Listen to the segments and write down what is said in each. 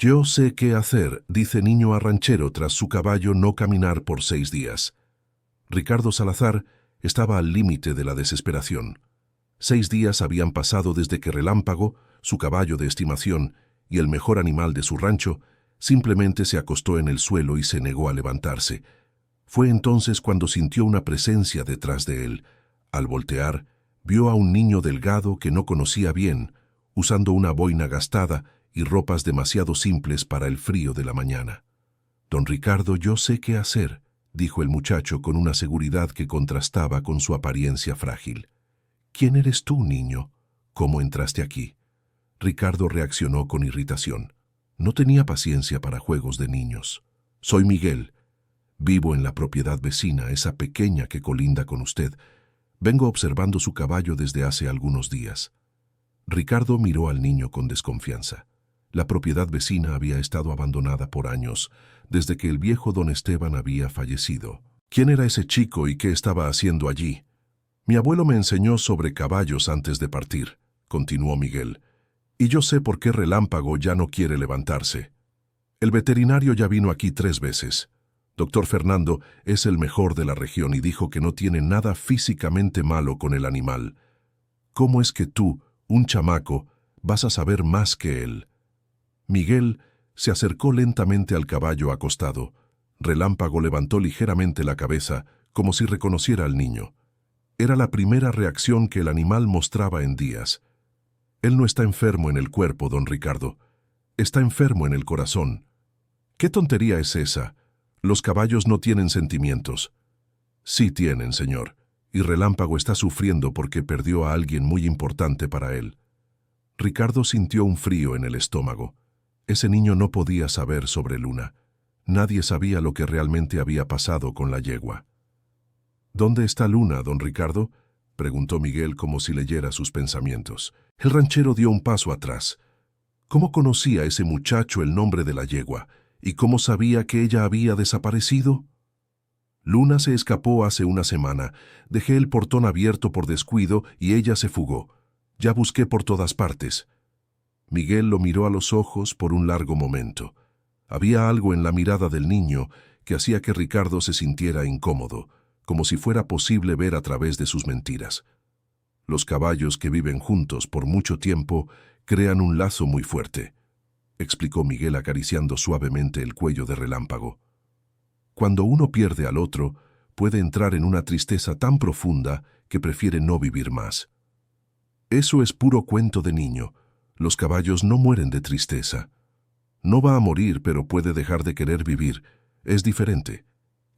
Yo sé qué hacer, dice niño a ranchero tras su caballo no caminar por 6 días. Ricardo Salazar estaba al límite de la desesperación. 6 días habían pasado desde que Relámpago, su caballo de estimación y el mejor animal de su rancho, simplemente se acostó en el suelo y se negó a levantarse. Fue entonces cuando sintió una presencia detrás de él. Al voltear, vio a un niño delgado que no conocía bien, usando una boina gastada y ropas demasiado simples para el frío de la mañana. «Don Ricardo, yo sé qué hacer», dijo el muchacho con una seguridad que contrastaba con su apariencia frágil. «¿Quién eres tú, niño? ¿Cómo entraste aquí?» Ricardo reaccionó con irritación. No tenía paciencia para juegos de niños. «Soy Miguel. Vivo en la propiedad vecina, esa pequeña que colinda con usted. Vengo observando su caballo desde hace algunos días». Ricardo miró al niño con desconfianza. La propiedad vecina había estado abandonada por años, desde que el viejo don Esteban había fallecido. ¿Quién era ese chico y qué estaba haciendo allí? «Mi abuelo me enseñó sobre caballos antes de partir», continuó Miguel, «y yo sé por qué Relámpago ya no quiere levantarse. El veterinario ya vino aquí 3 veces. Doctor Fernando es el mejor de la región y dijo que no tiene nada físicamente malo con el animal. ¿Cómo es que tú, un chamaco, vas a saber más que él?» Miguel se acercó lentamente al caballo acostado. Relámpago levantó ligeramente la cabeza, como si reconociera al niño. Era la primera reacción que el animal mostraba en días. «Él no está enfermo en el cuerpo, don Ricardo. Está enfermo en el corazón». «¿Qué tontería es esa? Los caballos no tienen sentimientos». «Sí tienen, señor, y Relámpago está sufriendo porque perdió a alguien muy importante para él». Ricardo sintió un frío en el estómago. Ese niño no podía saber sobre Luna. Nadie sabía lo que realmente había pasado con la yegua. «¿Dónde está Luna, don Ricardo?», preguntó Miguel como si leyera sus pensamientos. El ranchero dio un paso atrás. ¿Cómo conocía ese muchacho el nombre de la yegua? ¿Y cómo sabía que ella había desaparecido? «Luna se escapó hace una semana. Dejé el portón abierto por descuido y ella se fugó. Ya busqué por todas partes». Miguel lo miró a los ojos por un largo momento. Había algo en la mirada del niño que hacía que Ricardo se sintiera incómodo, como si fuera posible ver a través de sus mentiras. Los caballos que viven juntos por mucho tiempo crean un lazo muy fuerte, explicó Miguel acariciando suavemente el cuello de Relámpago. Cuando uno pierde al otro, puede entrar en una tristeza tan profunda que prefiere no vivir más. Eso es puro cuento de niño. Los caballos no mueren de tristeza. No va a morir, pero puede dejar de querer vivir. Es diferente.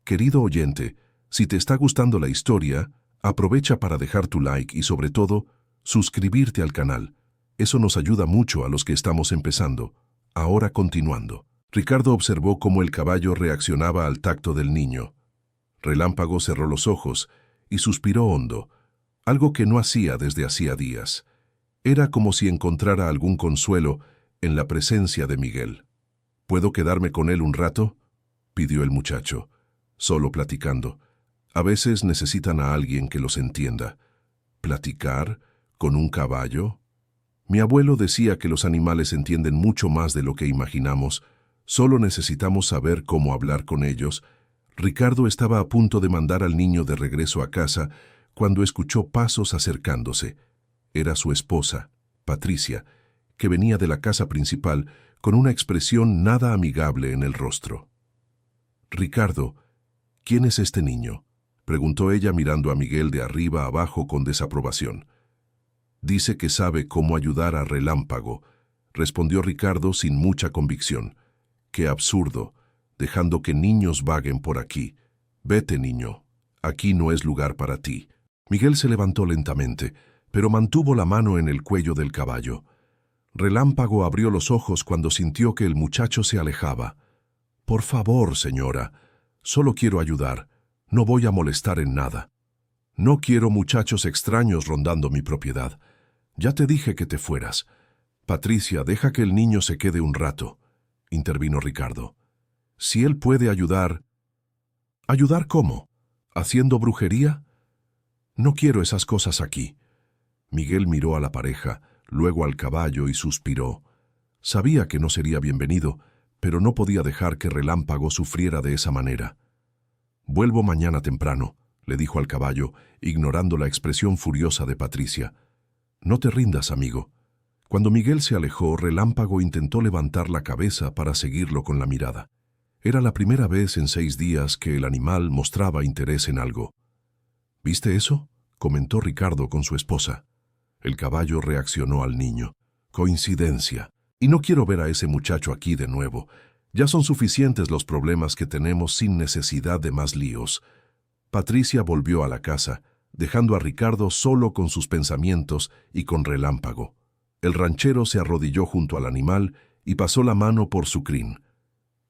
Querido oyente, si te está gustando la historia, aprovecha para dejar tu like y, sobre todo, suscribirte al canal. Eso nos ayuda mucho a los que estamos empezando. Ahora continuando. Ricardo observó cómo el caballo reaccionaba al tacto del niño. Relámpago cerró los ojos y suspiró hondo, algo que no hacía desde hacía días. Era como si encontrara algún consuelo en la presencia de Miguel. «¿Puedo quedarme con él un rato?», pidió el muchacho, solo platicando. A veces necesitan a alguien que los entienda. ¿Platicar con un caballo? Mi abuelo decía que los animales entienden mucho más de lo que imaginamos. Solo necesitamos saber cómo hablar con ellos. Ricardo estaba a punto de mandar al niño de regreso a casa cuando escuchó pasos acercándose. Era su esposa, Patricia, que venía de la casa principal con una expresión nada amigable en el rostro. «Ricardo, ¿quién es este niño?», preguntó ella mirando a Miguel de arriba abajo con desaprobación. «Dice que sabe cómo ayudar a Relámpago», respondió Ricardo sin mucha convicción. «Qué absurdo, dejando que niños vaguen por aquí. Vete, niño, aquí no es lugar para ti». Miguel se levantó lentamente, pero mantuvo la mano en el cuello del caballo. Relámpago abrió los ojos cuando sintió que el muchacho se alejaba. «Por favor, señora, solo quiero ayudar. No voy a molestar en nada. No quiero muchachos extraños rondando mi propiedad. Ya te dije que te fueras. Patricia, deja que el niño se quede un rato», intervino Ricardo. «Si él puede ayudar». «¿Ayudar cómo? ¿Haciendo brujería? No quiero esas cosas aquí». Miguel miró a la pareja, luego al caballo y suspiró. Sabía que no sería bienvenido, pero no podía dejar que Relámpago sufriera de esa manera. «Vuelvo mañana temprano», le dijo al caballo, ignorando la expresión furiosa de Patricia. «No te rindas, amigo». Cuando Miguel se alejó, Relámpago intentó levantar la cabeza para seguirlo con la mirada. Era la primera vez en 6 días que el animal mostraba interés en algo. «¿Viste eso?», comentó Ricardo con su esposa. El caballo reaccionó al niño. «Coincidencia. Y no quiero ver a ese muchacho aquí de nuevo. Ya son suficientes los problemas que tenemos sin necesidad de más líos». Patricia volvió a la casa, dejando a Ricardo solo con sus pensamientos y con Relámpago. El ranchero se arrodilló junto al animal y pasó la mano por su crin.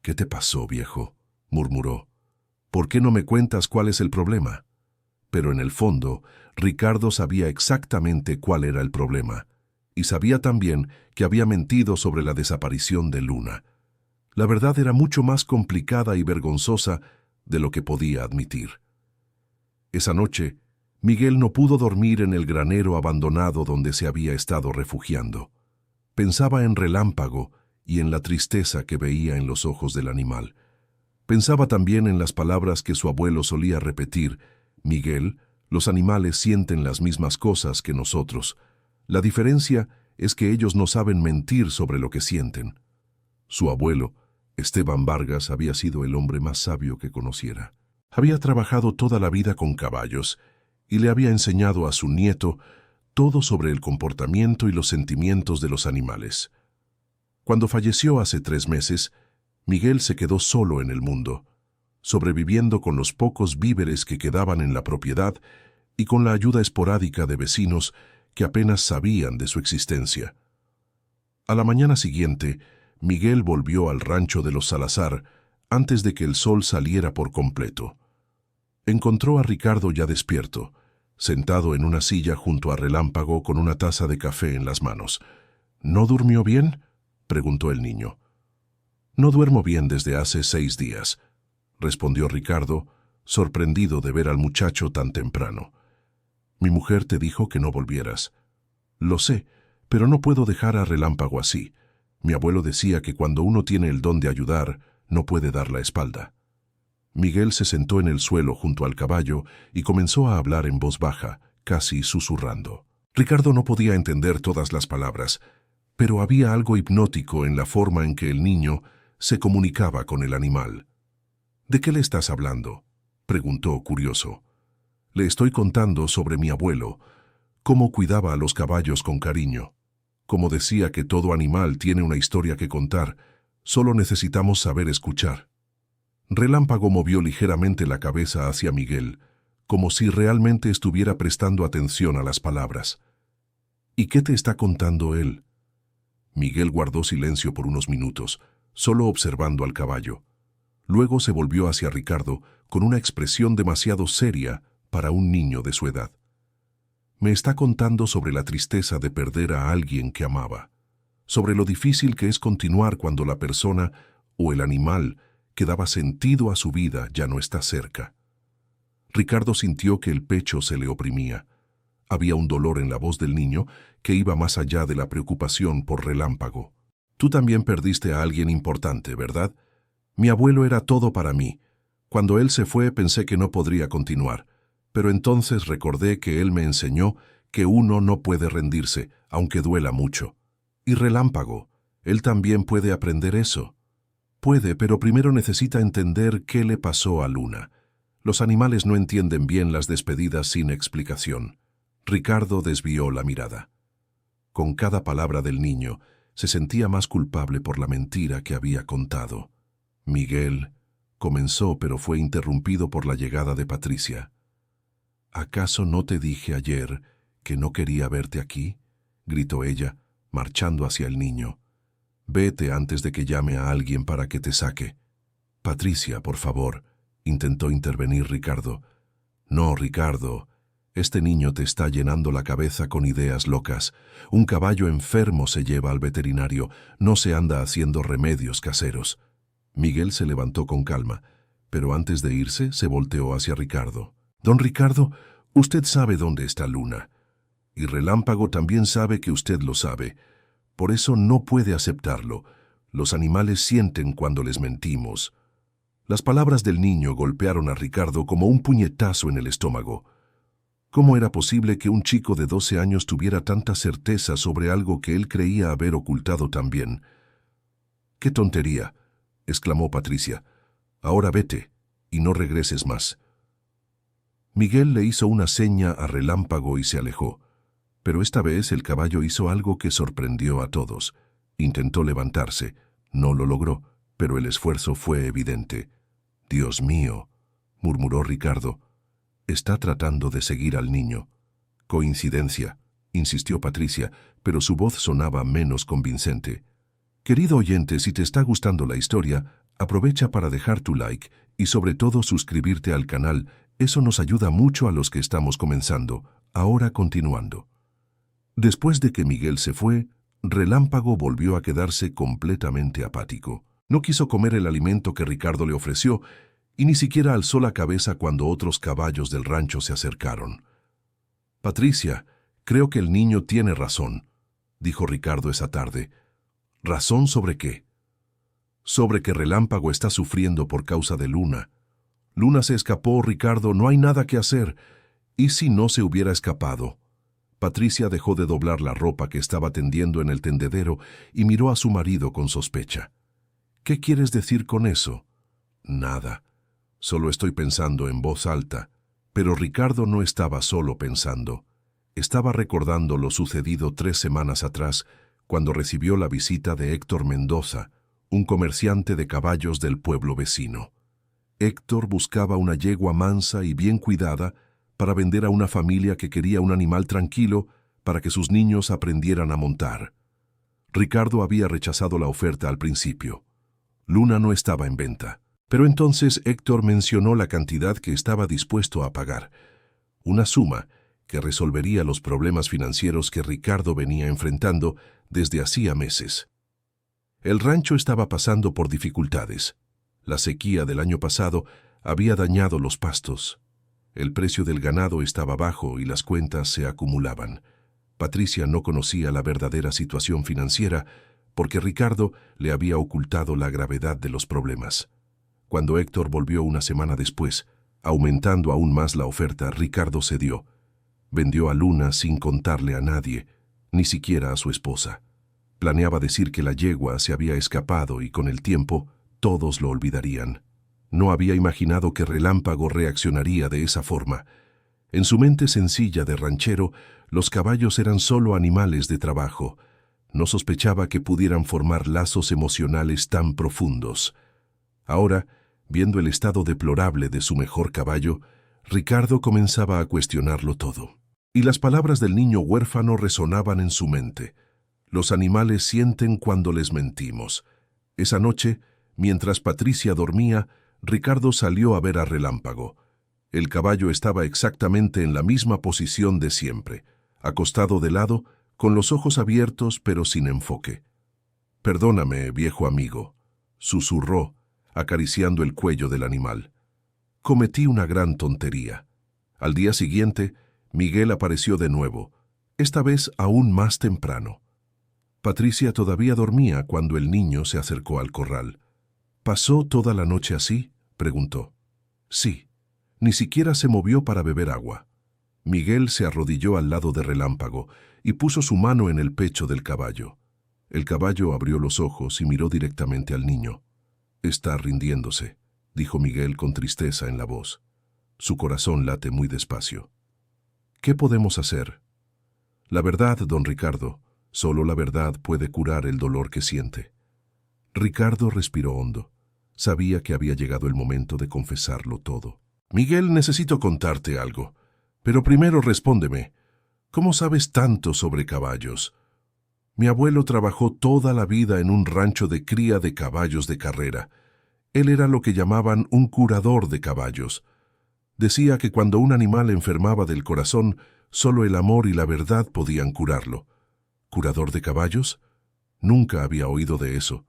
«¿Qué te pasó, viejo?», murmuró. «¿Por qué no me cuentas cuál es el problema?». Pero en el fondo, Ricardo sabía exactamente cuál era el problema, y sabía también que había mentido sobre la desaparición de Luna. La verdad era mucho más complicada y vergonzosa de lo que podía admitir. Esa noche, Miguel no pudo dormir en el granero abandonado donde se había estado refugiando. Pensaba en Relámpago y en la tristeza que veía en los ojos del animal. Pensaba también en las palabras que su abuelo solía repetir: «Miguel, los animales sienten las mismas cosas que nosotros. La diferencia es que ellos no saben mentir sobre lo que sienten». Su abuelo, Esteban Vargas, había sido el hombre más sabio que conociera. Había trabajado toda la vida con caballos y le había enseñado a su nieto todo sobre el comportamiento y los sentimientos de los animales. Cuando falleció hace 3 meses, Miguel se quedó solo en el mundo, sobreviviendo con los pocos víveres que quedaban en la propiedad y con la ayuda esporádica de vecinos que apenas sabían de su existencia. A la mañana siguiente, Miguel volvió al rancho de los Salazar antes de que el sol saliera por completo. Encontró a Ricardo ya despierto, sentado en una silla junto a Relámpago con una taza de café en las manos. «¿No durmió bien?», preguntó el niño. «No duermo bien desde hace 6 días», respondió Ricardo, sorprendido de ver al muchacho tan temprano. «Mi mujer te dijo que no volvieras». «Lo sé, pero no puedo dejar a Relámpago así. Mi abuelo decía que cuando uno tiene el don de ayudar, no puede dar la espalda». Miguel se sentó en el suelo junto al caballo y comenzó a hablar en voz baja, casi susurrando. Ricardo no podía entender todas las palabras, pero había algo hipnótico en la forma en que el niño se comunicaba con el animal. «¿De qué le estás hablando?», preguntó curioso. «Le estoy contando sobre mi abuelo, cómo cuidaba a los caballos con cariño, cómo decía que todo animal tiene una historia que contar, solo necesitamos saber escuchar». Relámpago movió ligeramente la cabeza hacia Miguel, como si realmente estuviera prestando atención a las palabras. «¿Y qué te está contando él?». Miguel guardó silencio por unos minutos, solo observando al caballo. Luego se volvió hacia Ricardo con una expresión demasiado seria para un niño de su edad. «Me está contando sobre la tristeza de perder a alguien que amaba, sobre lo difícil que es continuar cuando la persona o el animal que daba sentido a su vida ya no está cerca». Ricardo sintió que el pecho se le oprimía. Había un dolor en la voz del niño que iba más allá de la preocupación por Relámpago. «Tú también perdiste a alguien importante, ¿verdad? Mi abuelo era todo para mí. Cuando él se fue pensé que no podría continuar, pero entonces recordé que él me enseñó que uno no puede rendirse, aunque duela mucho. Y Relámpago, él también puede aprender eso». «Puede, pero primero necesita entender qué le pasó a Luna. Los animales no entienden bien las despedidas sin explicación». Ricardo desvió la mirada. Con cada palabra del niño, se sentía más culpable por la mentira que había contado. «Miguel», comenzó, pero fue interrumpido por la llegada de Patricia. «¿Acaso no te dije ayer que no quería verte aquí?», gritó ella, marchando hacia el niño. «Vete antes de que llame a alguien para que te saque». «Patricia, por favor», intentó intervenir Ricardo. «No, Ricardo, este niño te está llenando la cabeza con ideas locas. Un caballo enfermo se lleva al veterinario, no se anda haciendo remedios caseros». Miguel se levantó con calma, pero antes de irse se volteó hacia Ricardo. «Don Ricardo, usted sabe dónde está Luna. Y Relámpago también sabe que usted lo sabe. Por eso no puede aceptarlo. Los animales sienten cuando les mentimos. Las palabras del niño golpearon a Ricardo como un puñetazo en el estómago. ¿Cómo era posible que un chico de 12 años tuviera tanta certeza sobre algo que él creía haber ocultado tan bien? ¡Qué tontería!, exclamó Patricia. Ahora vete, y no regreses más. Miguel le hizo una seña a Relámpago y se alejó. Pero esta vez el caballo hizo algo que sorprendió a todos. Intentó levantarse. No lo logró, pero el esfuerzo fue evidente. «Dios mío», murmuró Ricardo. «Está tratando de seguir al niño». «Coincidencia», insistió Patricia, pero su voz sonaba menos convincente. Querido oyente, si te está gustando la historia, aprovecha para dejar tu like y sobre todo suscribirte al canal. Eso nos ayuda mucho a los que estamos comenzando. Ahora continuando. Después de que Miguel se fue, Relámpago volvió a quedarse completamente apático. No quiso comer el alimento que Ricardo le ofreció y ni siquiera alzó la cabeza cuando otros caballos del rancho se acercaron. «Patricia, creo que el niño tiene razón», dijo Ricardo esa tarde. «¿Razón sobre qué?» «Sobre que Relámpago está sufriendo por causa de Luna. Luna se escapó, Ricardo, no hay nada que hacer. ¿Y si no se hubiera escapado?» Patricia dejó de doblar la ropa que estaba tendiendo en el tendedero y miró a su marido con sospecha. «¿Qué quieres decir con eso?» «Nada. Solo estoy pensando en voz alta». Pero Ricardo no estaba solo pensando. Estaba recordando lo sucedido 3 semanas atrás, cuando recibió la visita de Héctor Mendoza, un comerciante de caballos del pueblo vecino. Héctor buscaba una yegua mansa y bien cuidada para vender a una familia que quería un animal tranquilo para que sus niños aprendieran a montar. Ricardo había rechazado la oferta al principio. Luna no estaba en venta. Pero entonces Héctor mencionó la cantidad que estaba dispuesto a pagar, una suma que resolvería los problemas financieros que Ricardo venía enfrentando desde hacía meses. El rancho estaba pasando por dificultades. La sequía del año pasado había dañado los pastos. El precio del ganado estaba bajo y las cuentas se acumulaban. Patricia no conocía la verdadera situación financiera porque Ricardo le había ocultado la gravedad de los problemas. Cuando Héctor volvió una semana después, aumentando aún más la oferta, Ricardo cedió. Vendió a Luna sin contarle a nadie, ni siquiera a su esposa. Planeaba decir que la yegua se había escapado y con el tiempo todos lo olvidarían. No había imaginado que Relámpago reaccionaría de esa forma. En su mente sencilla de ranchero, los caballos eran solo animales de trabajo. No sospechaba que pudieran formar lazos emocionales tan profundos. Ahora, viendo el estado deplorable de su mejor caballo, Ricardo comenzaba a cuestionarlo todo. Y las palabras del niño huérfano resonaban en su mente. Los animales sienten cuando les mentimos. Esa noche, mientras Patricia dormía, Ricardo salió a ver a Relámpago. El caballo estaba exactamente en la misma posición de siempre, acostado de lado, con los ojos abiertos pero sin enfoque. «Perdóname, viejo amigo», susurró, acariciando el cuello del animal. «Cometí una gran tontería». Al día siguiente, Miguel apareció de nuevo, esta vez aún más temprano. Patricia todavía dormía cuando el niño se acercó al corral. «¿Pasó toda la noche así?», preguntó. «Sí. Ni siquiera se movió para beber agua». Miguel se arrodilló al lado de Relámpago y puso su mano en el pecho del caballo. El caballo abrió los ojos y miró directamente al niño. «Está rindiéndose», dijo Miguel con tristeza en la voz. Su corazón late muy despacio. «¿Qué podemos hacer?» «La verdad, don Ricardo, solo la verdad puede curar el dolor que siente». Ricardo respiró hondo. Sabía que había llegado el momento de confesarlo todo. «Miguel, necesito contarte algo. Pero primero respóndeme. ¿Cómo sabes tanto sobre caballos?» «Mi abuelo trabajó toda la vida en un rancho de cría de caballos de carrera. Él era lo que llamaban un curador de caballos. Decía que cuando un animal enfermaba del corazón, solo el amor y la verdad podían curarlo». «¿Curador de caballos?» Nunca había oído de eso.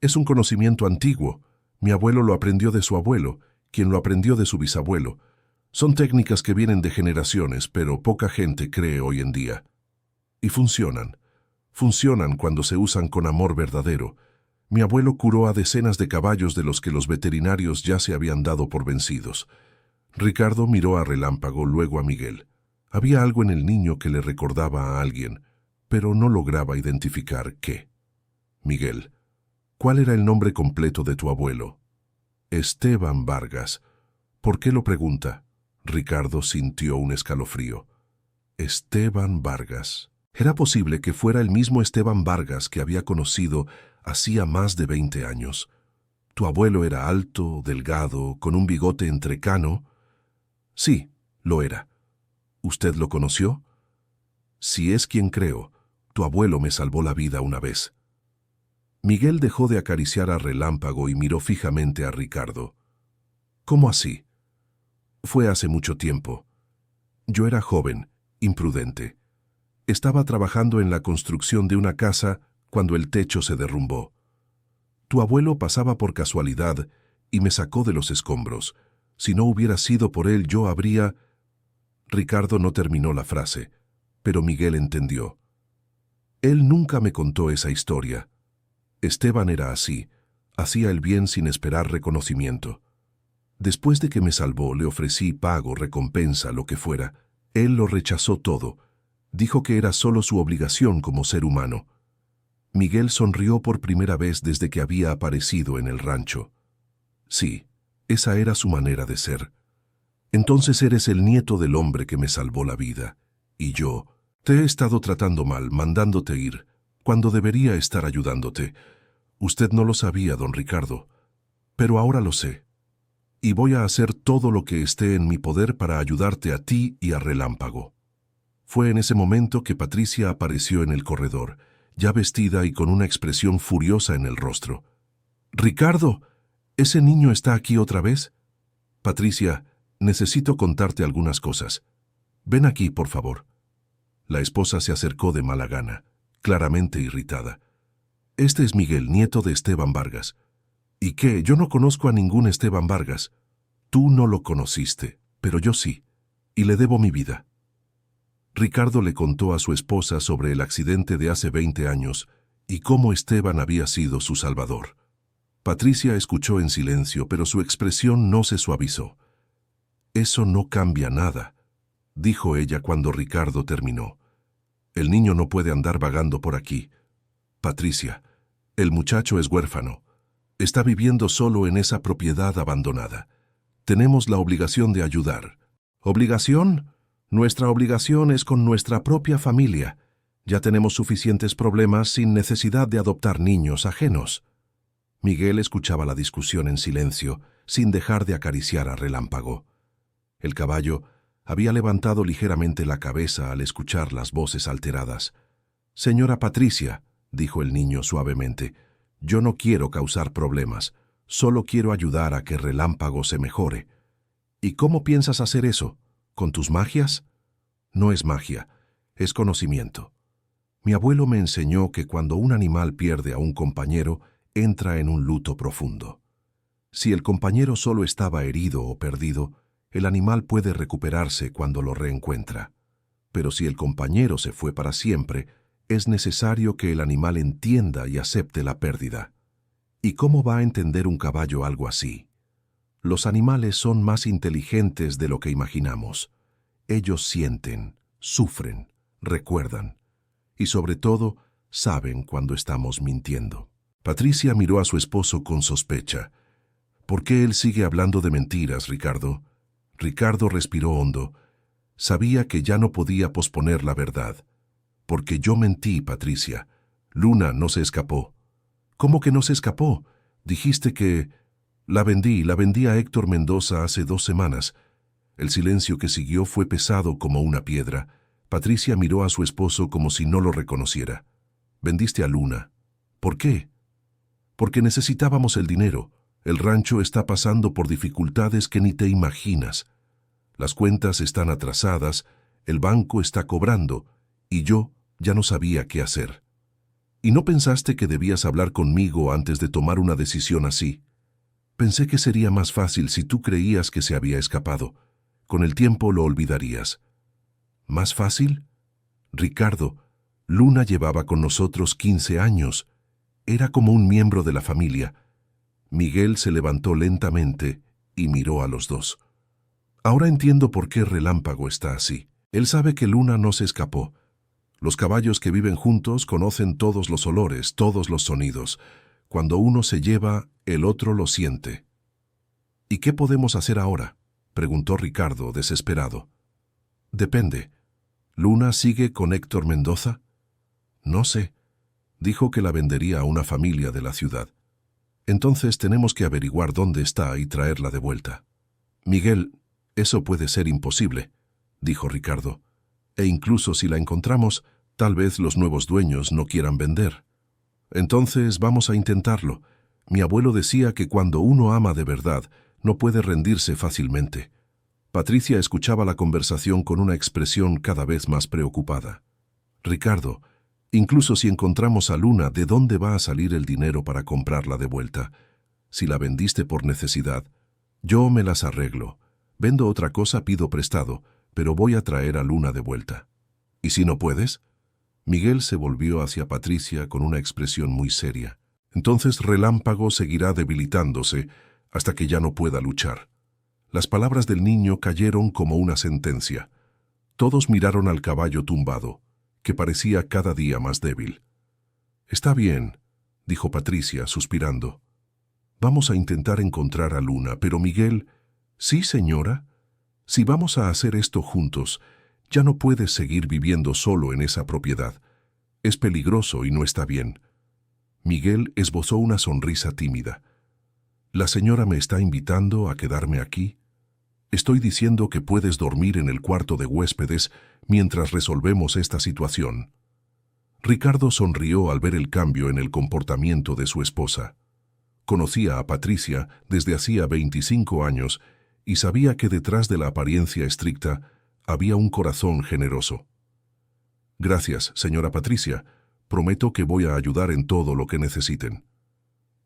«Es un conocimiento antiguo. Mi abuelo lo aprendió de su abuelo, quien lo aprendió de su bisabuelo. Son técnicas que vienen de generaciones, pero poca gente cree hoy en día. Y funcionan. Funcionan cuando se usan con amor verdadero. Mi abuelo curó a decenas de caballos de los que los veterinarios ya se habían dado por vencidos. Ricardo miró a Relámpago, luego a Miguel. Había algo en el niño que le recordaba a alguien, pero no lograba identificar qué. Miguel, ¿cuál era el nombre completo de tu abuelo? Esteban Vargas. ¿Por qué lo pregunta? Ricardo sintió un escalofrío. Esteban Vargas. Era posible que fuera el mismo Esteban Vargas que había conocido hacía más de 20 años. ¿Tu abuelo era alto, delgado, con un bigote entrecano? Sí, lo era. ¿Usted lo conoció? Si es quien creo, tu abuelo me salvó la vida una vez. Miguel dejó de acariciar a Relámpago y miró fijamente a Ricardo. ¿Cómo así? Fue hace mucho tiempo. Yo era joven, imprudente. Estaba trabajando en la construcción de una casa cuando el techo se derrumbó. Tu abuelo pasaba por casualidad y me sacó de los escombros. Si no hubiera sido por él, yo habría... Ricardo no terminó la frase, pero Miguel entendió. Él nunca me contó esa historia. Esteban era así, hacía el bien sin esperar reconocimiento. Después de que me salvó, le ofrecí pago, recompensa, lo que fuera. Él lo rechazó todo. Dijo que era solo su obligación como ser humano. Miguel sonrió por primera vez desde que había aparecido en el rancho. Sí, esa era su manera de ser. Entonces eres el nieto del hombre que me salvó la vida. Y yo te he estado tratando mal, mandándote ir, cuando debería estar ayudándote. Usted no lo sabía, don Ricardo, pero ahora lo sé. Y voy a hacer todo lo que esté en mi poder para ayudarte a ti y a Relámpago. Fue en ese momento que Patricia apareció en el corredor, ya vestida y con una expresión furiosa en el rostro. «¡Ricardo! ¿Ese niño está aquí otra vez?» «Patricia, necesito contarte algunas cosas. Ven aquí, por favor». La esposa se acercó de mala gana, claramente irritada. «Este es Miguel, nieto de Esteban Vargas». «¿Y qué? Yo no conozco a ningún Esteban Vargas». «Tú no lo conociste, pero yo sí, y le debo mi vida». Ricardo le contó a su esposa sobre el accidente de hace 20 años y cómo Esteban había sido su salvador. Patricia escuchó en silencio, pero su expresión no se suavizó. «Eso no cambia nada», dijo ella cuando Ricardo terminó. «El niño no puede andar vagando por aquí. Patricia, el muchacho es huérfano. Está viviendo solo en esa propiedad abandonada. Tenemos la obligación de ayudar». «¿Obligación? Nuestra obligación es con nuestra propia familia. Ya tenemos suficientes problemas sin necesidad de adoptar niños ajenos». Miguel escuchaba la discusión en silencio, sin dejar de acariciar a Relámpago. El caballo había levantado ligeramente la cabeza al escuchar las voces alteradas. «Señora Patricia», dijo el niño suavemente, «yo no quiero causar problemas, solo quiero ayudar a que Relámpago se mejore». «¿Y cómo piensas hacer eso? ¿Con tus magias?» «No es magia, es conocimiento. Mi abuelo me enseñó que cuando un animal pierde a un compañero, entra en un luto profundo. Si el compañero solo estaba herido o perdido, el animal puede recuperarse cuando lo reencuentra. Pero si el compañero se fue para siempre, es necesario que el animal entienda y acepte la pérdida. ¿Y cómo va a entender un caballo algo así? Los animales son más inteligentes de lo que imaginamos. Ellos sienten, sufren, recuerdan, y sobre todo, saben cuando estamos mintiendo». Patricia miró a su esposo con sospecha. «¿Por qué él sigue hablando de mentiras, Ricardo?» Ricardo respiró hondo. Sabía que ya no podía posponer la verdad. «Porque yo mentí, Patricia. Luna no se escapó». «¿Cómo que no se escapó? Dijiste que...» La vendí a Héctor Mendoza hace 2 semanas. El silencio que siguió fue pesado como una piedra. Patricia miró a su esposo como si no lo reconociera. «Vendiste a Luna. ¿Por qué?» «Porque necesitábamos el dinero. El rancho está pasando por dificultades que ni te imaginas. Las cuentas están atrasadas, el banco está cobrando, y yo ya no sabía qué hacer. ¿Y no pensaste que debías hablar conmigo antes de tomar una decisión así? Pensé que sería más fácil si tú creías que se había escapado. Con el tiempo lo olvidarías». «¿Más fácil?» «Ricardo, Luna llevaba con nosotros 15 años. Era como un miembro de la familia. Miguel se levantó lentamente y miró a los dos. Ahora entiendo por qué Relámpago está así. Él sabe que Luna no se escapó. Los caballos que viven juntos conocen todos los olores, todos los sonidos. Cuando uno se lleva, el otro lo siente. ¿Y qué podemos hacer ahora?, preguntó Ricardo, desesperado. Depende. ¿Luna sigue con Héctor Mendoza? No sé. Dijo que la vendería a una familia de la ciudad. Entonces tenemos que averiguar dónde está y traerla de vuelta. Miguel, eso puede ser imposible, dijo Ricardo. E incluso si la encontramos, tal vez los nuevos dueños no quieran vender. Entonces vamos a intentarlo. Mi abuelo decía que cuando uno ama de verdad, no puede rendirse fácilmente. Patricia escuchaba la conversación con una expresión cada vez más preocupada. Ricardo, incluso si encontramos a Luna, ¿de dónde va a salir el dinero para comprarla de vuelta? Si la vendiste por necesidad, yo me las arreglo. Vendo otra cosa, pido prestado, pero voy a traer a Luna de vuelta. ¿Y si no puedes? Miguel se volvió hacia Patricia con una expresión muy seria. Entonces Relámpago seguirá debilitándose hasta que ya no pueda luchar. Las palabras del niño cayeron como una sentencia. Todos miraron al caballo tumbado, que parecía cada día más débil. Está bien, dijo Patricia, suspirando. Vamos a intentar encontrar a Luna, pero Miguel... Sí, señora. Si vamos a hacer esto juntos, ya no puedes seguir viviendo solo en esa propiedad. Es peligroso y no está bien. Miguel esbozó una sonrisa tímida. ¿La señora me está invitando a quedarme aquí? Estoy diciendo que puedes dormir en el cuarto de huéspedes mientras resolvemos esta situación. Ricardo sonrió al ver el cambio en el comportamiento de su esposa. Conocía a Patricia desde hacía 25 años y sabía que detrás de la apariencia estricta había un corazón generoso. Gracias, señora Patricia. Prometo que voy a ayudar en todo lo que necesiten.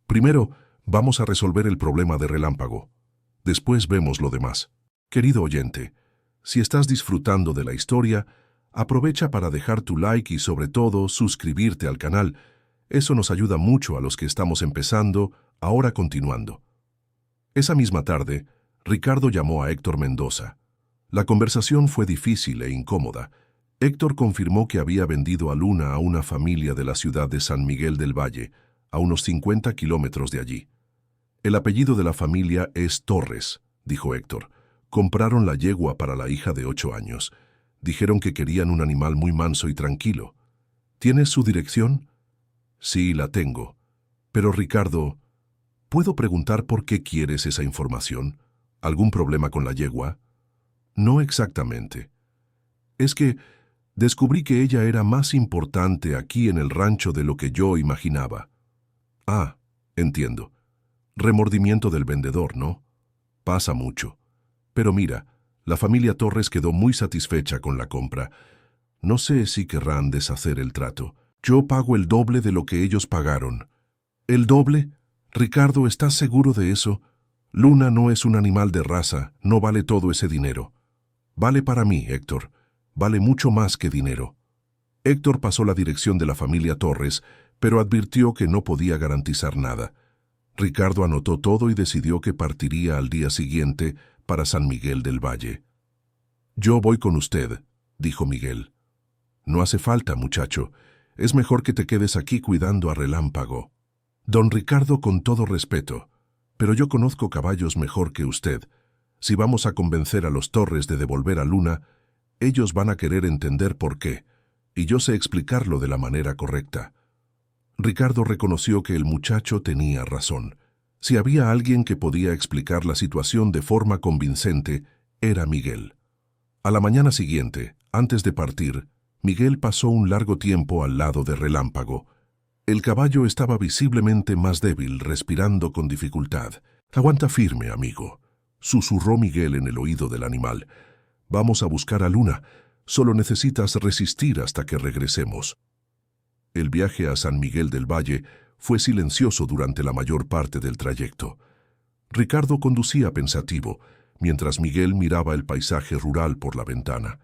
Primero, vamos a resolver el problema de Relámpago. Después vemos lo demás. Querido oyente, si estás disfrutando de la historia, aprovecha para dejar tu like y sobre todo suscribirte al canal. Eso nos ayuda mucho a los que estamos empezando, ahora continuando. Esa misma tarde, Ricardo llamó a Héctor Mendoza. La conversación fue difícil e incómoda. Héctor confirmó que había vendido a Luna a una familia de la ciudad de San Miguel del Valle, a unos 50 kilómetros de allí. El apellido de la familia es Torres, dijo Héctor. Compraron la yegua para la hija de 8 años. Dijeron que querían un animal muy manso y tranquilo. ¿Tienes su dirección? Sí, la tengo. Pero Ricardo, ¿puedo preguntar por qué quieres esa información? ¿Algún problema con la yegua? No exactamente. Es que descubrí que ella era más importante aquí en el rancho de lo que yo imaginaba. Ah, entiendo. Remordimiento del vendedor, ¿no? Pasa mucho. Pero mira, la familia Torres quedó muy satisfecha con la compra. No sé si querrán deshacer el trato. Yo pago el doble de lo que ellos pagaron. ¿El doble? Ricardo, ¿estás seguro de eso? Luna no es un animal de raza, no vale todo ese dinero. Vale para mí, Héctor. Vale mucho más que dinero. Héctor pasó la dirección de la familia Torres, pero advirtió que no podía garantizar nada. Ricardo anotó todo y decidió que partiría al día siguiente para San Miguel del Valle. «Yo voy con usted», dijo Miguel. «No hace falta, muchacho. Es mejor que te quedes aquí cuidando a Relámpago». «Don Ricardo, con todo respeto, pero yo conozco caballos mejor que usted. Si vamos a convencer a los Torres de devolver a Luna, ellos van a querer entender por qué, y yo sé explicarlo de la manera correcta». Ricardo reconoció que el muchacho tenía razón. Si había alguien que podía explicar la situación de forma convincente, era Miguel. A la mañana siguiente, antes de partir, Miguel pasó un largo tiempo al lado de Relámpago. El caballo estaba visiblemente más débil, respirando con dificultad. «Aguanta firme, amigo», susurró Miguel en el oído del animal. «Vamos a buscar a Luna. Solo necesitas resistir hasta que regresemos». El viaje a San Miguel del Valle fue silencioso durante la mayor parte del trayecto. Ricardo conducía pensativo, mientras Miguel miraba el paisaje rural por la ventana.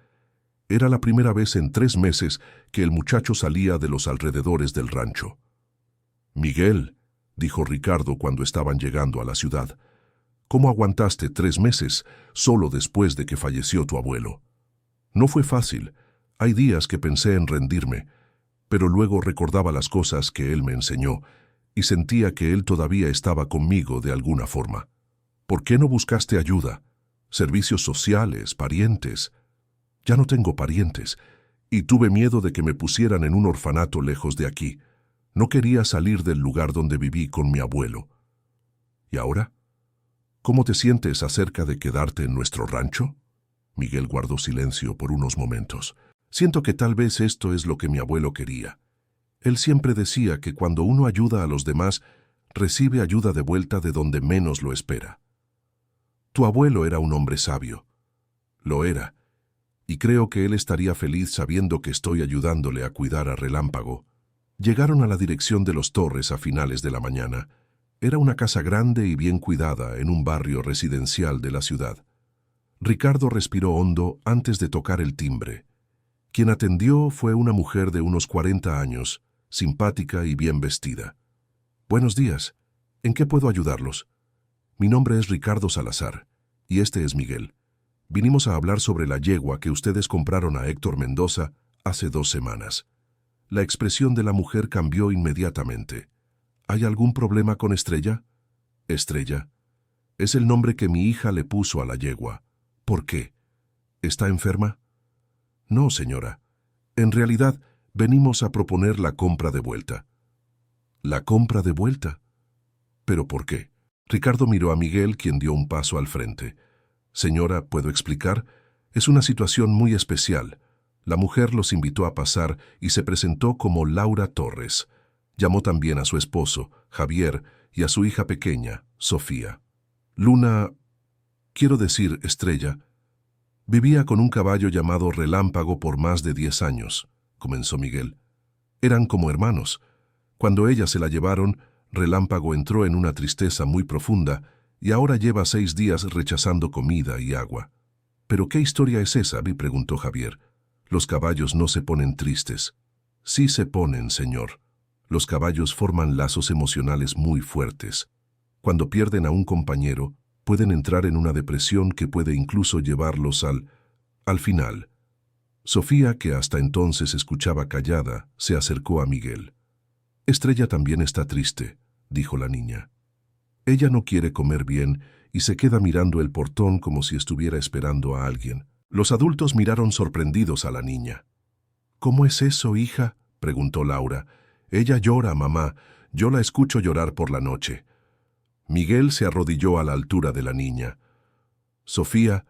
Era la primera vez en 3 meses que el muchacho salía de los alrededores del rancho. «Miguel», dijo Ricardo cuando estaban llegando a la ciudad, «¿cómo aguantaste 3 meses solo después de que falleció tu abuelo?» «No fue fácil. Hay días que pensé en rendirme, pero luego recordaba las cosas que él me enseñó y sentía que él todavía estaba conmigo de alguna forma. ¿Por qué no buscaste ayuda? Servicios sociales, parientes». «Ya no tengo parientes, y tuve miedo de que me pusieran en un orfanato lejos de aquí. No quería salir del lugar donde viví con mi abuelo». «¿Y ahora? ¿Cómo te sientes acerca de quedarte en nuestro rancho?» Miguel guardó silencio por unos momentos. «Siento que tal vez esto es lo que mi abuelo quería. Él siempre decía que cuando uno ayuda a los demás, recibe ayuda de vuelta de donde menos lo espera. Tu abuelo era un hombre sabio. Lo era. Y creo que él estaría feliz sabiendo que estoy ayudándole a cuidar a Relámpago». Llegaron a la dirección de los Torres a finales de la mañana. Era una casa grande y bien cuidada en un barrio residencial de la ciudad. Ricardo respiró hondo antes de tocar el timbre. Quien atendió fue una mujer de unos 40 años, simpática y bien vestida. «Buenos días. ¿En qué puedo ayudarlos?» «Mi nombre es Ricardo Salazar, y este es Miguel. Vinimos a hablar sobre la yegua que ustedes compraron a Héctor Mendoza hace 2 semanas. La expresión de la mujer cambió inmediatamente. «¿Hay algún problema con Estrella?» «Estrella. Es el nombre que mi hija le puso a la yegua. ¿Por qué? ¿Está enferma?» «No, señora. En realidad, venimos a proponer la compra de vuelta». «¿La compra de vuelta? ¿Pero por qué?» Ricardo miró a Miguel, quien dio un paso al frente. «Señora, ¿puedo explicar? Es una situación muy especial». La mujer los invitó a pasar y se presentó como Laura Torres. Llamó también a su esposo, Javier, y a su hija pequeña, Sofía. Luna, quiero decir Estrella, vivía con un caballo llamado Relámpago por más de 10 años, comenzó Miguel. Eran como hermanos. Cuando ella se la llevaron, Relámpago entró en una tristeza muy profunda y ahora lleva 6 días rechazando comida y agua. «¿Pero qué historia es esa?», me preguntó Javier. «Los caballos no se ponen tristes». «Sí se ponen, señor. Los caballos forman lazos emocionales muy fuertes. Cuando pierden a un compañero, pueden entrar en una depresión que puede incluso llevarlos al final». Sofía, que hasta entonces escuchaba callada, se acercó a Miguel. «Estrella también está triste», dijo la niña. «Ella no quiere comer bien y se queda mirando el portón como si estuviera esperando a alguien». Los adultos miraron sorprendidos a la niña. «¿Cómo es eso, hija?», preguntó Laura. «Ella llora, mamá. Yo la escucho llorar por la noche». Miguel se arrodilló a la altura de la niña. «Sofía,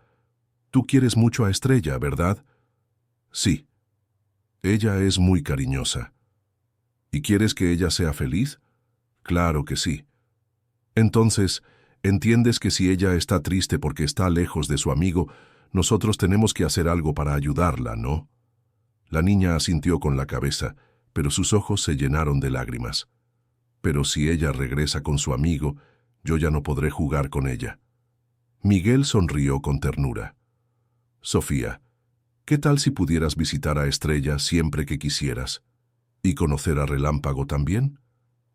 tú quieres mucho a Estrella, ¿verdad?» «Sí. Ella es muy cariñosa». «¿Y quieres que ella sea feliz?» «Claro que sí». «Entonces, ¿entiendes que si ella está triste porque está lejos de su amigo, nosotros tenemos que hacer algo para ayudarla, ¿no?» La niña asintió con la cabeza, pero sus ojos se llenaron de lágrimas. «Pero si ella regresa con su amigo, yo ya no podré jugar con ella». Miguel sonrió con ternura. «Sofía, ¿qué tal si pudieras visitar a Estrella siempre que quisieras? ¿Y conocer a Relámpago también?»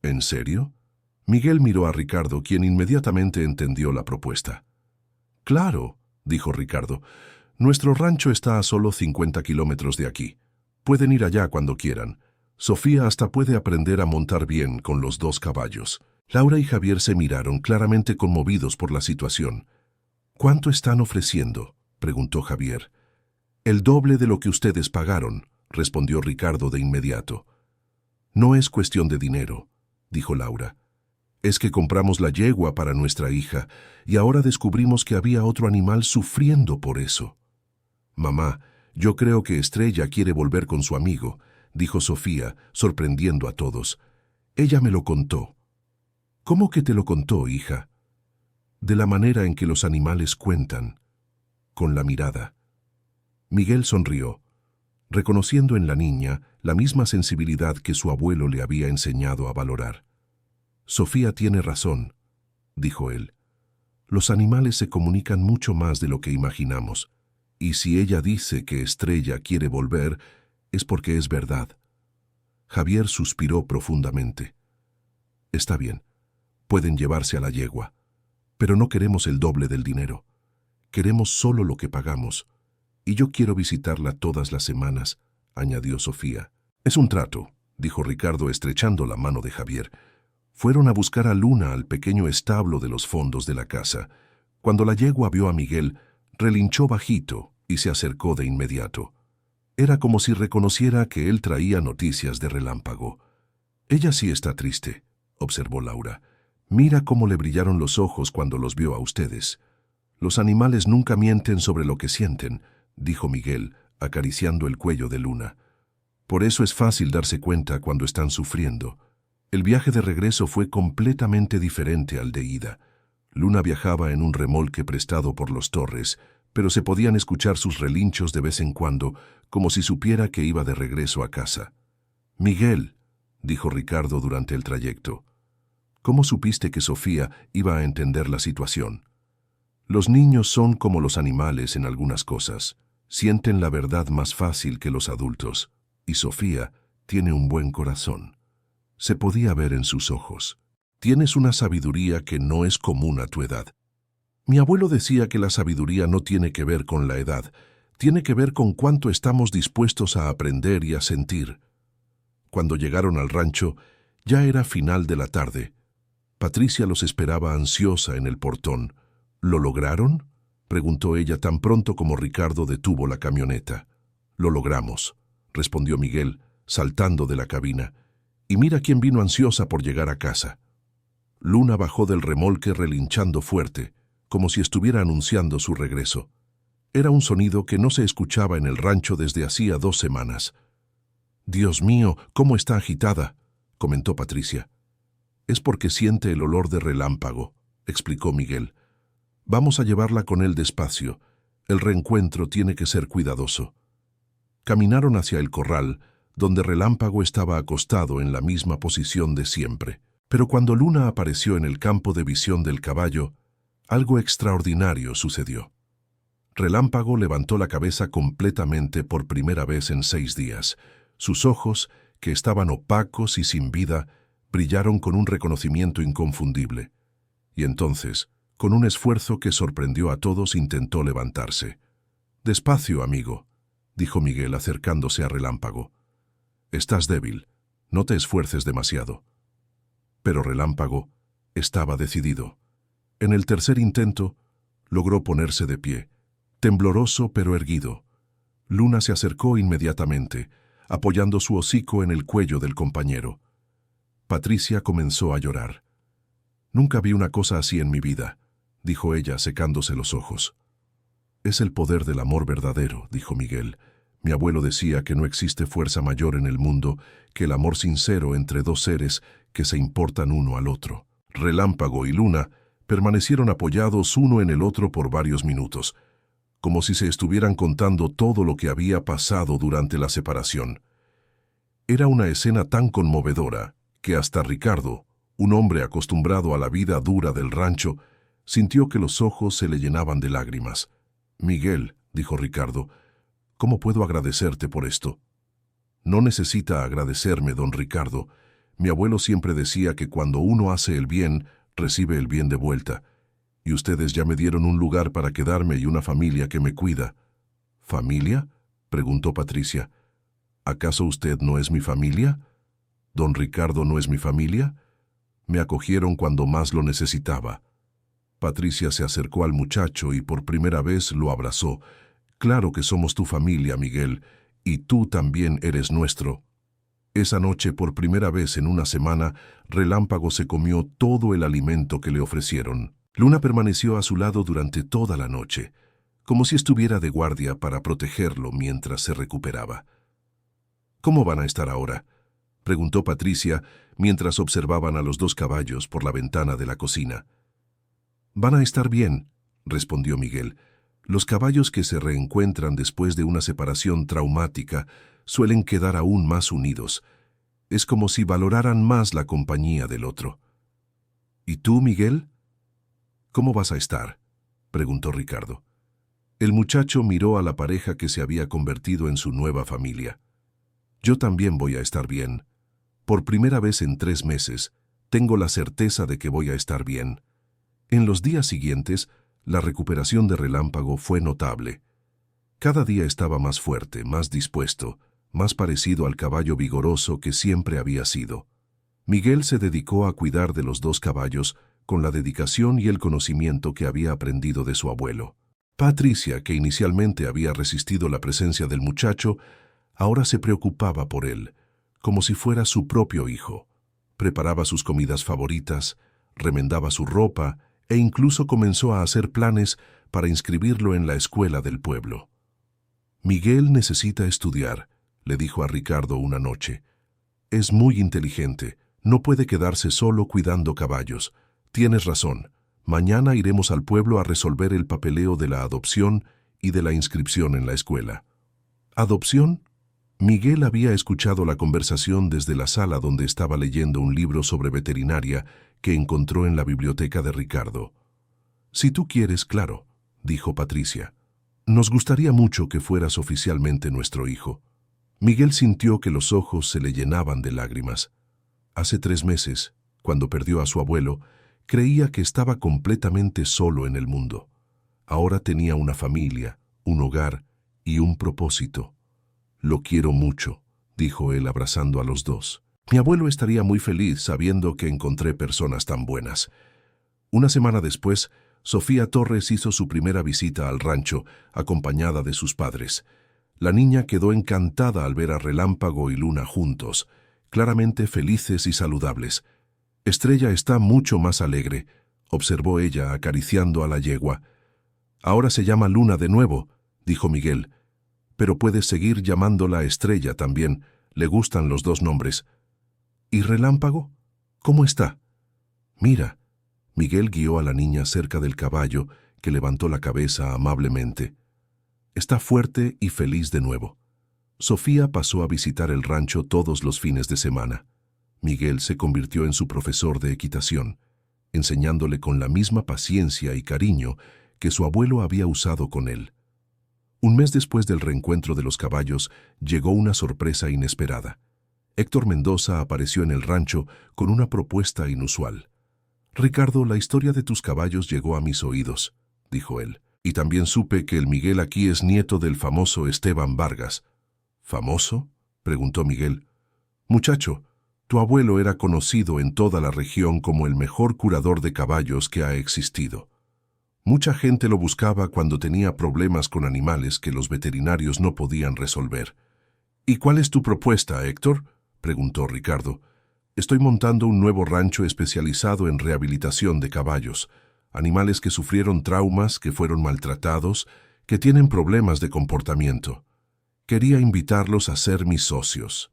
«¿En serio?» Miguel miró a Ricardo, quien inmediatamente entendió la propuesta. «Claro», dijo Ricardo. «Nuestro rancho está a solo 50 kilómetros de aquí. Pueden ir allá cuando quieran. Sofía hasta puede aprender a montar bien con los 2 caballos». Laura y Javier se miraron, claramente conmovidos por la situación. «¿Cuánto están ofreciendo?», preguntó Javier. «El doble de lo que ustedes pagaron», respondió Ricardo de inmediato. «No es cuestión de dinero», dijo Laura. «Es que compramos la yegua para nuestra hija y ahora descubrimos que había otro animal sufriendo por eso». «Mamá, yo creo que Estrella quiere volver con su amigo», dijo Sofía, sorprendiendo a todos. «Ella me lo contó». «¿Cómo que te lo contó, hija?» «De la manera en que los animales cuentan, con la mirada». Miguel sonrió, reconociendo en la niña la misma sensibilidad que su abuelo le había enseñado a valorar. «Sofía tiene razón», dijo él. «Los animales se comunican mucho más de lo que imaginamos, y si ella dice que Estrella quiere volver, es porque es verdad. Javier suspiró profundamente. Está bien, pueden llevarse a la yegua, pero no queremos el doble del dinero. Queremos solo lo que pagamos, y yo quiero visitarla todas las semanas, añadió Sofía. Es un trato, dijo Ricardo estrechando la mano de Javier. Fueron a buscar a Luna al pequeño establo de los fondos de la casa. Cuando la yegua vio a Miguel, relinchó bajito y se acercó de inmediato. Era como si reconociera que él traía noticias de Relámpago. Ella sí está triste, observó Laura. Mira cómo le brillaron los ojos cuando los vio a ustedes. Los animales nunca mienten sobre lo que sienten, dijo Miguel, acariciando el cuello de Luna. Por eso es fácil darse cuenta cuando están sufriendo. El viaje de regreso fue completamente diferente al de ida. Luna viajaba en un remolque prestado por los Torres, pero se podían escuchar sus relinchos de vez en cuando, como si supiera que iba de regreso a casa. «Miguel», dijo Ricardo durante el trayecto, «¿cómo supiste que Sofía iba a entender la situación?» Los niños son como los animales en algunas cosas. Sienten la verdad más fácil que los adultos. Y Sofía tiene un buen corazón. Se podía ver en sus ojos. Tienes una sabiduría que no es común a tu edad. Mi abuelo decía que la sabiduría no tiene que ver con la edad, tiene que ver con cuánto estamos dispuestos a aprender y a sentir. Cuando llegaron al rancho, ya era final de la tarde. Patricia los esperaba ansiosa en el portón. ¿Lo lograron?, preguntó ella tan pronto como Ricardo detuvo la camioneta. «Lo logramos», respondió Miguel, saltando de la cabina. «Y mira quién vino ansiosa por llegar a casa». Luna bajó del remolque relinchando fuerte, como si estuviera anunciando su regreso. Era un sonido que no se escuchaba en el rancho desde hacía 2 semanas. «Dios mío, cómo está agitada», comentó Patricia. «Es porque siente el olor de Relámpago», explicó Miguel. «Vamos a llevarla con él despacio. El reencuentro tiene que ser cuidadoso». Caminaron hacia el corral, donde Relámpago estaba acostado en la misma posición de siempre. Pero cuando Luna apareció en el campo de visión del caballo, algo extraordinario sucedió. Relámpago levantó la cabeza completamente por primera vez en 6 días. Sus ojos, que estaban opacos y sin vida, brillaron con un reconocimiento inconfundible. Y entonces, con un esfuerzo que sorprendió a todos, intentó levantarse. «Despacio, amigo», dijo Miguel acercándose a Relámpago. «Estás débil, no te esfuerces demasiado». Pero Relámpago estaba decidido. En el tercer intento, logró ponerse de pie, tembloroso pero erguido. Luna se acercó inmediatamente, apoyando su hocico en el cuello del compañero. Patricia comenzó a llorar. «Nunca vi una cosa así en mi vida», dijo ella secándose los ojos. «Es el poder del amor verdadero», dijo Miguel. «Mi abuelo decía que no existe fuerza mayor en el mundo que el amor sincero entre 2 seres que se importan uno al otro». Relámpago y Luna permanecieron apoyados uno en el otro por varios minutos, como si se estuvieran contando todo lo que había pasado durante la separación. Era una escena tan conmovedora que hasta Ricardo, un hombre acostumbrado a la vida dura del rancho, sintió que los ojos se le llenaban de lágrimas. «Miguel», dijo Ricardo, «¿cómo puedo agradecerte por esto?» «No necesita agradecerme, don Ricardo. Mi abuelo siempre decía que cuando uno hace el bien, recibe el bien de vuelta. Y ustedes ya me dieron un lugar para quedarme y una familia que me cuida». «¿Familia?», preguntó Patricia. «¿Acaso usted no es mi familia? ¿Don Ricardo no es mi familia? Me acogieron cuando más lo necesitaba». Patricia se acercó al muchacho y por primera vez lo abrazó. «Claro que somos tu familia, Miguel, y tú también eres nuestro». Esa noche, por primera vez en una semana, Relámpago se comió todo el alimento que le ofrecieron. Luna permaneció a su lado durante toda la noche, como si estuviera de guardia para protegerlo mientras se recuperaba. «¿Cómo van a estar ahora?», preguntó Patricia mientras observaban a los 2 caballos por la ventana de la cocina. «Van a estar bien», respondió Miguel. «Los caballos que se reencuentran después de una separación traumática suelen quedar aún más unidos. Es como si valoraran más la compañía del otro». «¿Y tú, Miguel? ¿Cómo vas a estar?», preguntó Ricardo. El muchacho miró a la pareja que se había convertido en su nueva familia. Yo también voy a estar bien. Por primera vez en 3 meses, tengo la certeza de que voy a estar bien. En los días siguientes, la recuperación de Relámpago fue notable. Cada día estaba más fuerte, más dispuesto, más parecido al caballo vigoroso que siempre había sido. Miguel se dedicó a cuidar de los 2 caballos con la dedicación y el conocimiento que había aprendido de su abuelo. Patricia, que inicialmente había resistido la presencia del muchacho, ahora se preocupaba por él, como si fuera su propio hijo. Preparaba sus comidas favoritas, remendaba su ropa e incluso comenzó a hacer planes para inscribirlo en la escuela del pueblo. «Miguel necesita estudiar», le dijo a Ricardo una noche. «Es muy inteligente, no puede quedarse solo cuidando caballos. Tienes razón, mañana iremos al pueblo a resolver el papeleo de la adopción y de la inscripción en la escuela». ¿Adopción? Miguel había escuchado la conversación desde la sala donde estaba leyendo un libro sobre veterinaria que encontró en la biblioteca de Ricardo. «Si tú quieres, claro», dijo Patricia. «Nos gustaría mucho que fueras oficialmente nuestro hijo». Miguel sintió que los ojos se le llenaban de lágrimas. Hace 3 meses, cuando perdió a su abuelo, creía que estaba completamente solo en el mundo. Ahora tenía una familia, un hogar y un propósito. «Lo quiero mucho», dijo él abrazando a los 2. «Mi abuelo estaría muy feliz sabiendo que encontré personas tan buenas». Una semana después, Sofía Torres hizo su primera visita al rancho, acompañada de sus padres. La niña quedó encantada al ver a Relámpago y Luna juntos, claramente felices y saludables. «Estrella está mucho más alegre», observó ella acariciando a la yegua. «Ahora se llama Luna de nuevo», dijo Miguel. «Pero puedes seguir llamándola Estrella también, le gustan los 2 nombres». «¿Y Relámpago? ¿Cómo está?» «Mira». Miguel guió a la niña cerca del caballo, que levantó la cabeza amablemente. «Está fuerte y feliz de nuevo». Sofía pasó a visitar el rancho todos los fines de semana. Miguel se convirtió en su profesor de equitación, enseñándole con la misma paciencia y cariño que su abuelo había usado con él. Un mes después del reencuentro de los caballos, llegó una sorpresa inesperada. Héctor Mendoza apareció en el rancho con una propuesta inusual. «Ricardo, la historia de tus caballos llegó a mis oídos», dijo él. «Y también supe que el Miguel aquí es nieto del famoso Esteban Vargas». «¿Famoso?», preguntó Miguel. «Muchacho, tu abuelo era conocido en toda la región como el mejor curador de caballos que ha existido. Mucha gente lo buscaba cuando tenía problemas con animales que los veterinarios no podían resolver». «¿Y cuál es tu propuesta, Héctor?», preguntó Ricardo. «Estoy montando un nuevo rancho especializado en rehabilitación de caballos, animales que sufrieron traumas, que fueron maltratados, que tienen problemas de comportamiento. Quería invitarlos a ser mis socios».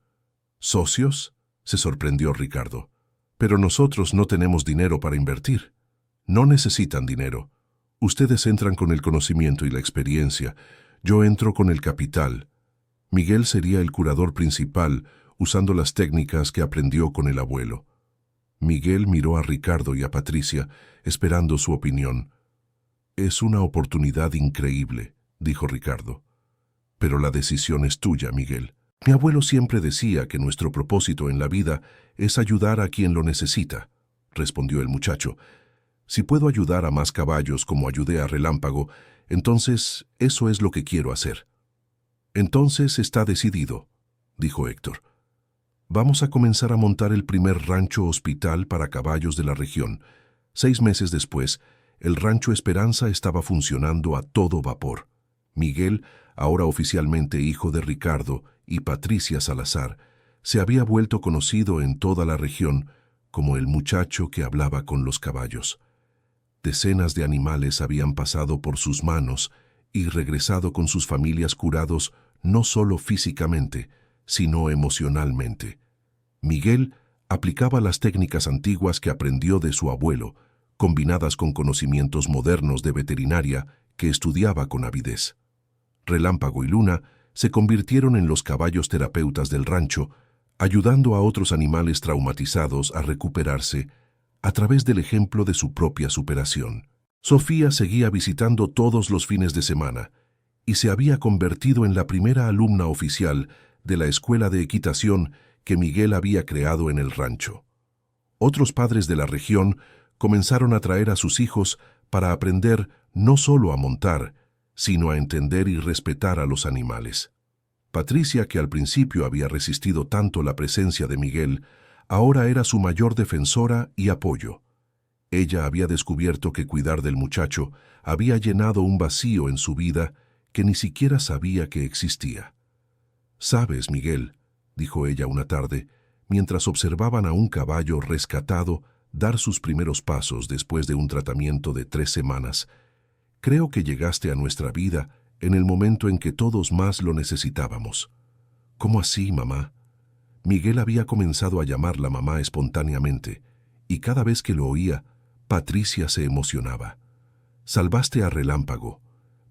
«¿Socios?», se sorprendió Ricardo. «Pero nosotros no tenemos dinero para invertir». «No necesitan dinero. Ustedes entran con el conocimiento y la experiencia. Yo entro con el capital. Miguel sería el curador principal, usando las técnicas que aprendió con el abuelo». Miguel miró a Ricardo y a Patricia, esperando su opinión. «Es una oportunidad increíble», dijo Ricardo. «Pero la decisión es tuya, Miguel. Mi abuelo siempre decía que nuestro propósito en la vida es ayudar a quien lo necesita», respondió el muchacho. «Si puedo ayudar a más caballos como ayudé a Relámpago, entonces eso es lo que quiero hacer». «Entonces está decidido», dijo Héctor. «Vamos a comenzar a montar el primer rancho hospital para caballos de la región». 6 meses después, el rancho Esperanza estaba funcionando a todo vapor. Miguel, ahora oficialmente hijo de Ricardo, y Patricia Salazar, se había vuelto conocido en toda la región como el muchacho que hablaba con los caballos. Decenas de animales habían pasado por sus manos y regresado con sus familias curados no solo físicamente, sino emocionalmente. Miguel aplicaba las técnicas antiguas que aprendió de su abuelo, combinadas con conocimientos modernos de veterinaria que estudiaba con avidez. Relámpago y Luna se convirtieron en los caballos terapeutas del rancho, ayudando a otros animales traumatizados a recuperarse a través del ejemplo de su propia superación. Sofía seguía visitando todos los fines de semana y se había convertido en la primera alumna oficial de la escuela de equitación que Miguel había creado en el rancho. Otros padres de la región comenzaron a traer a sus hijos para aprender no solo a montar, sino a entender y respetar a los animales. Patricia, que al principio había resistido tanto la presencia de Miguel, ahora era su mayor defensora y apoyo. Ella había descubierto que cuidar del muchacho había llenado un vacío en su vida que ni siquiera sabía que existía. «¿Sabes, Miguel?», dijo ella una tarde, mientras observaban a un caballo rescatado dar sus primeros pasos después de un tratamiento de 3 semanas. «Creo que llegaste a nuestra vida en el momento en que todos más lo necesitábamos». «¿Cómo así, mamá?». Miguel había comenzado a llamarla mamá espontáneamente, y cada vez que lo oía, Patricia se emocionaba. «Salvaste a Relámpago,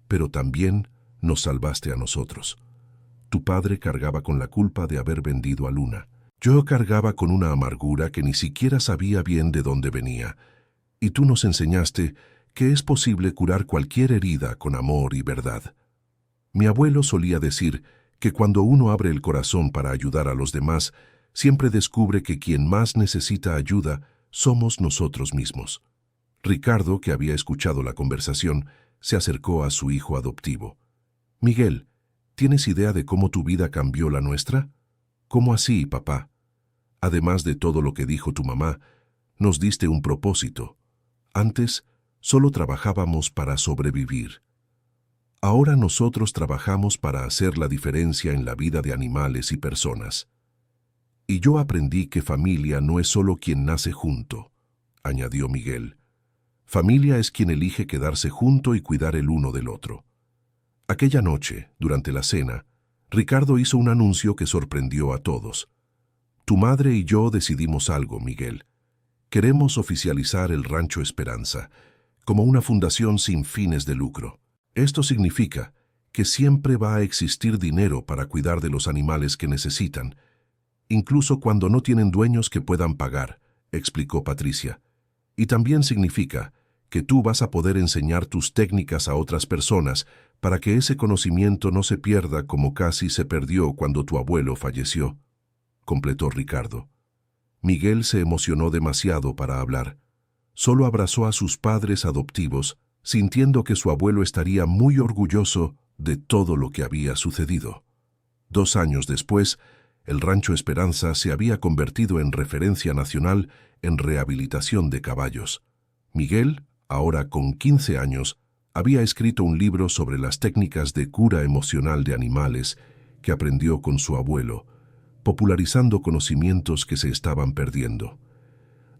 pero también nos salvaste a nosotros. Tu padre cargaba con la culpa de haber vendido a Luna. Yo cargaba con una amargura que ni siquiera sabía bien de dónde venía. Y tú nos enseñaste que es posible curar cualquier herida con amor y verdad». Mi abuelo solía decir que cuando uno abre el corazón para ayudar a los demás, siempre descubre que quien más necesita ayuda somos nosotros mismos. Ricardo, que había escuchado la conversación, se acercó a su hijo adoptivo. «Miguel, ¿tienes idea de cómo tu vida cambió la nuestra?». «¿Cómo así, papá?». «Además de todo lo que dijo tu mamá, nos diste un propósito. Antes, solo trabajábamos para sobrevivir. Ahora nosotros trabajamos para hacer la diferencia en la vida de animales y personas. Y yo aprendí que familia no es solo quien nace junto», añadió Miguel. «Familia es quien elige quedarse junto y cuidar el uno del otro». Aquella noche, durante la cena, Ricardo hizo un anuncio que sorprendió a todos. «Tu madre y yo decidimos algo, Miguel. Queremos oficializar el Rancho Esperanza como una fundación sin fines de lucro. Esto significa que siempre va a existir dinero para cuidar de los animales que necesitan, incluso cuando no tienen dueños que puedan pagar», explicó Patricia. «Y también significa que tú vas a poder enseñar tus técnicas a otras personas para que ese conocimiento no se pierda como casi se perdió cuando tu abuelo falleció», completó Ricardo. Miguel se emocionó demasiado para hablar. Solo abrazó a sus padres adoptivos, sintiendo que su abuelo estaría muy orgulloso de todo lo que había sucedido. 2 años después, el Rancho Esperanza se había convertido en referencia nacional en rehabilitación de caballos. Miguel, ahora con 15 años, había escrito un libro sobre las técnicas de cura emocional de animales que aprendió con su abuelo, popularizando conocimientos que se estaban perdiendo.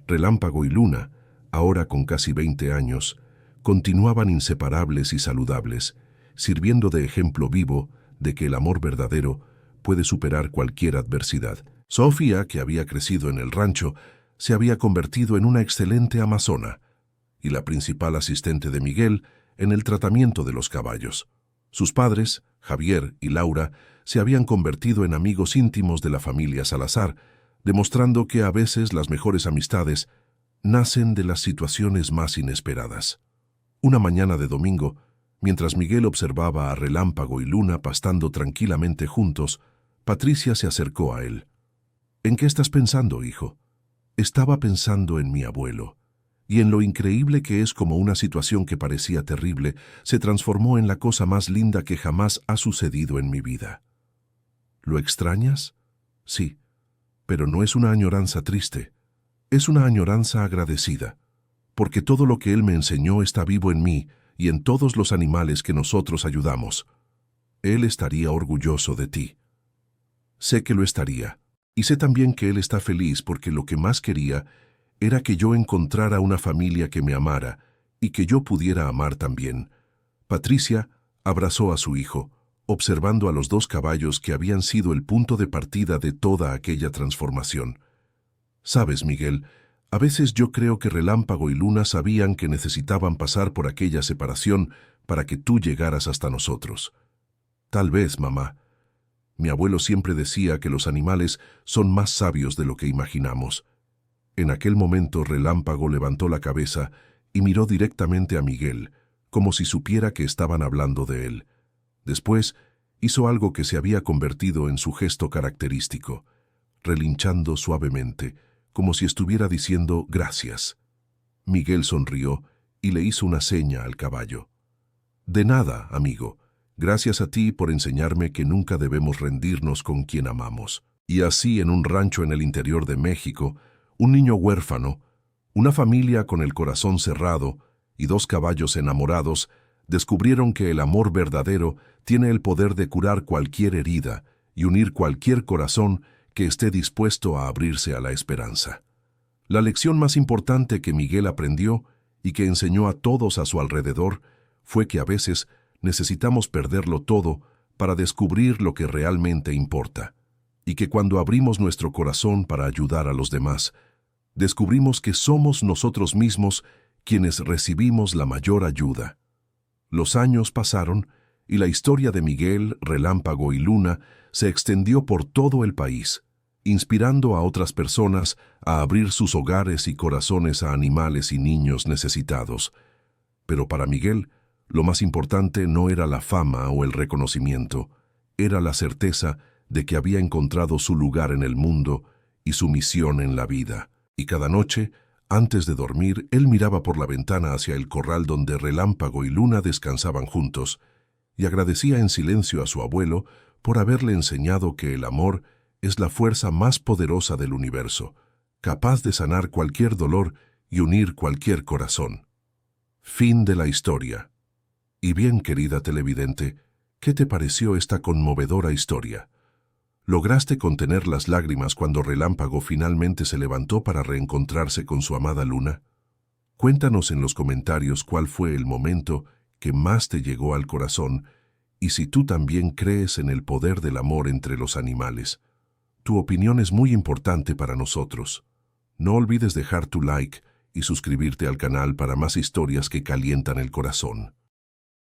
Relámpago y Luna, ahora con casi 20 años, continuaban inseparables y saludables, sirviendo de ejemplo vivo de que el amor verdadero puede superar cualquier adversidad. Sofía, que había crecido en el rancho, se había convertido en una excelente amazona y la principal asistente de Miguel en el tratamiento de los caballos. Sus padres, Javier y Laura, se habían convertido en amigos íntimos de la familia Salazar, demostrando que a veces las mejores amistades nacen de las situaciones más inesperadas. Una mañana de domingo, mientras Miguel observaba a Relámpago y Luna pastando tranquilamente juntos, Patricia se acercó a él. «¿En qué estás pensando, hijo?». «Estaba pensando en mi abuelo, y en lo increíble que es como una situación que parecía terrible se transformó en la cosa más linda que jamás ha sucedido en mi vida». «¿Lo extrañas?». «Sí, pero no es una añoranza triste, es una añoranza agradecida, porque todo lo que él me enseñó está vivo en mí y en todos los animales que nosotros ayudamos. Él estaría orgulloso de ti». «Sé que lo estaría, y sé también que él está feliz porque lo que más quería era que yo encontrara una familia que me amara y que yo pudiera amar también». Patricia abrazó a su hijo, observando a los 2 caballos que habían sido el punto de partida de toda aquella transformación. «Sabes, Miguel, a veces yo creo que Relámpago y Luna sabían que necesitaban pasar por aquella separación para que tú llegaras hasta nosotros». «Tal vez, mamá. Mi abuelo siempre decía que los animales son más sabios de lo que imaginamos». En aquel momento Relámpago levantó la cabeza y miró directamente a Miguel, como si supiera que estaban hablando de él. Después, hizo algo que se había convertido en su gesto característico, relinchando suavemente, como si estuviera diciendo gracias. Miguel sonrió y le hizo una seña al caballo. De nada, amigo. Gracias a ti por enseñarme que nunca debemos rendirnos con quien amamos. Y así, en un rancho en el interior de México, un niño huérfano, una familia con el corazón cerrado y 2 caballos enamorados descubrieron que el amor verdadero tiene el poder de curar cualquier herida y unir cualquier corazón que esté dispuesto a abrirse a la esperanza. La lección más importante que Miguel aprendió y que enseñó a todos a su alrededor fue que a veces necesitamos perderlo todo para descubrir lo que realmente importa, y que cuando abrimos nuestro corazón para ayudar a los demás, descubrimos que somos nosotros mismos quienes recibimos la mayor ayuda. Los años pasaron y la historia de Miguel, Relámpago y Luna se extendió por todo el país, inspirando a otras personas a abrir sus hogares y corazones a animales y niños necesitados. Pero para Miguel, lo más importante no era la fama o el reconocimiento, era la certeza de que había encontrado su lugar en el mundo y su misión en la vida. Y cada noche, antes de dormir, él miraba por la ventana hacia el corral donde Relámpago y Luna descansaban juntos, y agradecía en silencio a su abuelo por haberle enseñado que el amor es la fuerza más poderosa del universo, capaz de sanar cualquier dolor y unir cualquier corazón. Fin de la historia. Y bien, querida televidente, ¿qué te pareció esta conmovedora historia? ¿Lograste contener las lágrimas cuando Relámpago finalmente se levantó para reencontrarse con su amada Luna? Cuéntanos en los comentarios cuál fue el momento que más te llegó al corazón y si tú también crees en el poder del amor entre los animales. Tu opinión es muy importante para nosotros. No olvides dejar tu like y suscribirte al canal para más historias que calientan el corazón.